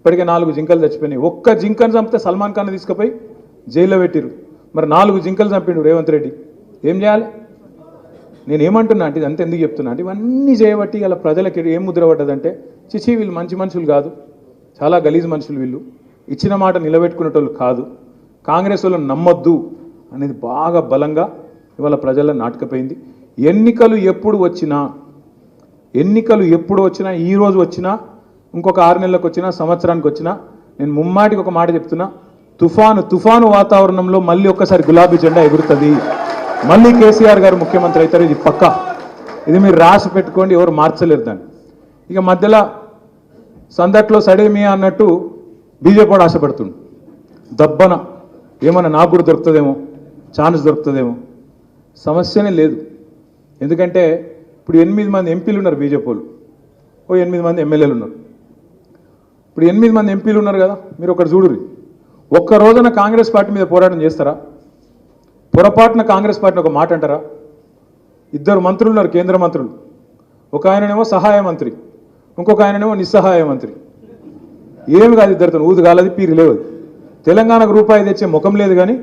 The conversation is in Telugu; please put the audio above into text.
ఇప్పటికే 4 జింకలు చచ్చిపోయినాయి. ఒక్క జింకను చంపితే సల్మాన్ ఖాన్ తీసుకుపోయి జైల్లో పెట్టిరు. మరి 4 జింకలు చంపిండు రేవంత్ రెడ్డి. ఏం చేయాలి? నేను ఏమంటున్నా అంటే ఇదంతా ఎందుకు చెప్తున్నా అంటే ఇవన్నీ చేయబట్టి ఇలా ప్రజలకి ఏం ముద్ర పడ్డదంటే చిచి వీళ్ళు మంచి మనుషులు కాదు, చాలా గలీజ్ మనుషులు, వీళ్ళు ఇచ్చిన మాట నిలబెట్టుకునేటోళ్ళు కాదు, కాంగ్రెస్ వాళ్ళని నమ్మొద్దు అనేది బాగా బలంగా ఇవాళ ప్రజల్లో నాటకపోయింది. ఎన్నికలు ఎప్పుడు వచ్చినా ఈ రోజు వచ్చినా ఇంకొక 6 నెలలకు వచ్చినా సంవత్సరానికి వచ్చినా నేను ముమ్మాటికి ఒక మాట చెప్తున్నా, తుఫాను వాతావరణంలో మళ్ళీ ఒక్కసారి గులాబీ జెండా ఎగురుతుంది, మళ్ళీ కేసీఆర్ గారు ముఖ్యమంత్రి అవుతారు. ఇది పక్కా, ఇది మీరు రాసి పెట్టుకోండి, ఎవరు మార్చలేరు దాన్ని. ఇక మధ్యలో సందట్లో సడేమియా అన్నట్టు బీజేపీ వాడు ఆశపడుతుంది, దబ్బన ఏమన్నా నాకు కూడా దొరుకుతుందేమో, ఛాన్స్ దొరుకుతుందేమో. సమస్యనే లేదు. ఎందుకంటే ఇప్పుడు 8 మంది ఎంపీలు ఉన్నారు బీజేపీ వాళ్ళు, 8 మంది ఎమ్మెల్యేలు ఉన్నారు. ఇప్పుడు 8 మంది ఎంపీలు ఉన్నారు కదా, మీరు ఒకటి చూడుర్రి. ఒక్క రోజున కాంగ్రెస్ పార్టీ మీద పోరాటం చేస్తారా? పొరపాటున కాంగ్రెస్ పార్టీని ఒక మాట అంటారా? 2 మంత్రులు ఉన్నారు, కేంద్ర మంత్రులు. ఒక ఆయననేమో సహాయ మంత్రి, ఇంకొక ఆయననేమో నిస్సహాయ మంత్రి. ఏమి కాదు, 2 ఊదు కాలది, పీరి లేవు. తెలంగాణకు రూపాయి తెచ్చే ముఖం లేదు, కానీ